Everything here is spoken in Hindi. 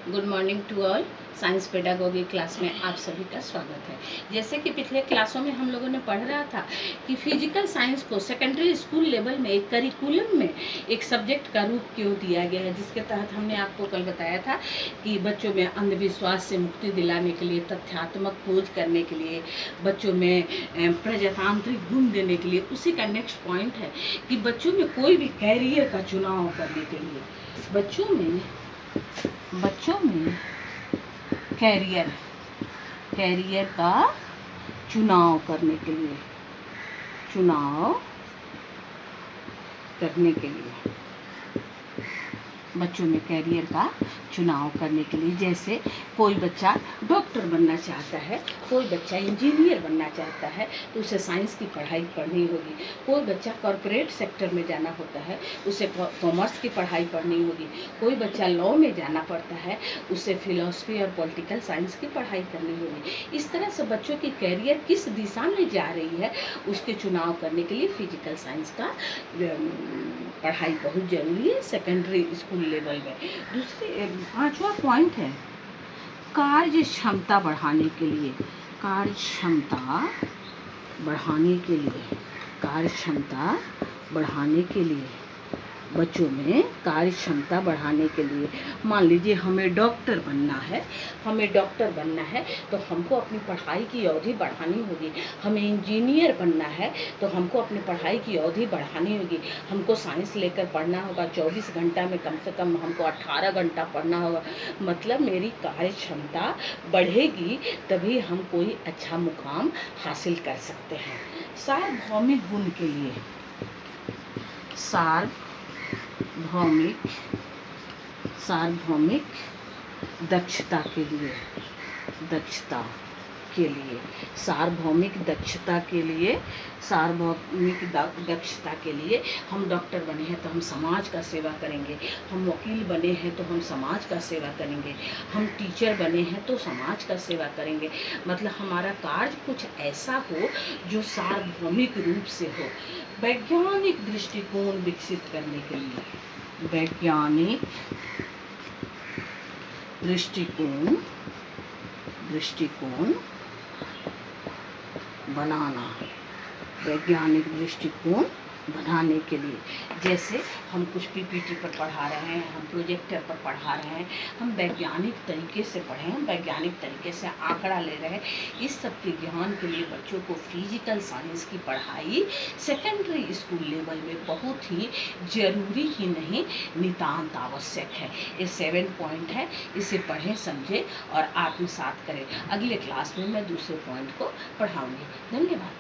Good morning to all. Science pedagogy class में आप सभी का स्वागत है। जैसे कि पिछले क्लासों में हम लोगों ने पढ़ रहा था कि फिजिकल साइंस को सेकेंडरी स्कूल लेवल में एक करिकुलम में एक सब्जेक्ट का रूप क्यों दिया गया है, जिसके तहत हमने आपको कल बताया था कि बच्चों में अंधविश्वास से मुक्ति दिलाने के लिए, तथ्यात्मक खोज करने के लिए, बच्चों में प्रजातांत्रिक गुण देने के लिए। उसी का नेक्स्ट पॉइंट है कि बच्चों में कोई भी कैरियर का चुनाव करने के लिए, बच्चों में कैरियर का चुनाव करने के लिए बच्चों में कैरियर का चुनाव करने के लिए, जैसे कोई बच्चा डॉक्टर बनना चाहता है, कोई बच्चा इंजीनियर बनना चाहता है तो उसे साइंस की पढ़ाई पढ़नी होगी। कोई बच्चा कॉरपोरेट सेक्टर में जाना होता है, उसे कॉमर्स की पढ़ाई पढ़नी होगी। कोई बच्चा लॉ में जाना पड़ता है, उसे फिलॉसफी और पॉलिटिकल साइंस की पढ़ाई करनी होगी। इस तरह से बच्चों की कैरियर किस दिशा में जा रही है उसके चुनाव करने के लिए फिजिकल साइंस का पढ़ाई बहुत जरूरी है सेकेंडरी स्कूल लेवल में। दूसरे 5वां पॉइंट है कार्य क्षमता बढ़ाने के लिए बच्चों में कार्य क्षमता बढ़ाने के लिए। मान लीजिए हमें डॉक्टर बनना है तो हमको अपनी पढ़ाई की अवधि बढ़ानी होगी। हमें इंजीनियर बनना है तो हमको अपनी पढ़ाई की अवधि बढ़ानी होगी। हमको साइंस लेकर पढ़ना होगा, 24 घंटा में कम से कम हमको 18 घंटा पढ़ना होगा। मतलब मेरी कार्य क्षमता बढ़ेगी तभी हम कोई अच्छा मुकाम हासिल कर सकते हैं। सार्वभौमिक गुण के लिए, सार्वभौमिक दक्षता के लिए हम डॉक्टर बने हैं तो हम समाज का सेवा करेंगे, हम वकील बने हैं तो हम समाज का सेवा करेंगे, हम टीचर बने हैं तो समाज का सेवा करेंगे। मतलब हमारा कार्य कुछ ऐसा हो जो सार्वभौमिक रूप से हो। वैज्ञानिक दृष्टिकोण विकसित करने के लिए, वैज्ञानिक दृष्टिकोण बनाने के लिए, जैसे हम कुछ पीपीटी पर पढ़ा रहे हैं, हम प्रोजेक्टर पर पढ़ा रहे हैं, हम वैज्ञानिक तरीके से पढ़ें, हम वैज्ञानिक तरीके से आंकड़ा ले रहे हैं। इस सब के ज्ञान के लिए बच्चों को फिजिकल साइंस की पढ़ाई सेकेंडरी स्कूल लेवल में बहुत ही जरूरी ही नहीं, नितांत आवश्यक है। ये 7 पॉइंट है, इसे पढ़ें, समझें और आत्मसात करें। अगले क्लास में मैं दूसरे पॉइंट को पढ़ाऊंगी। धन्यवाद।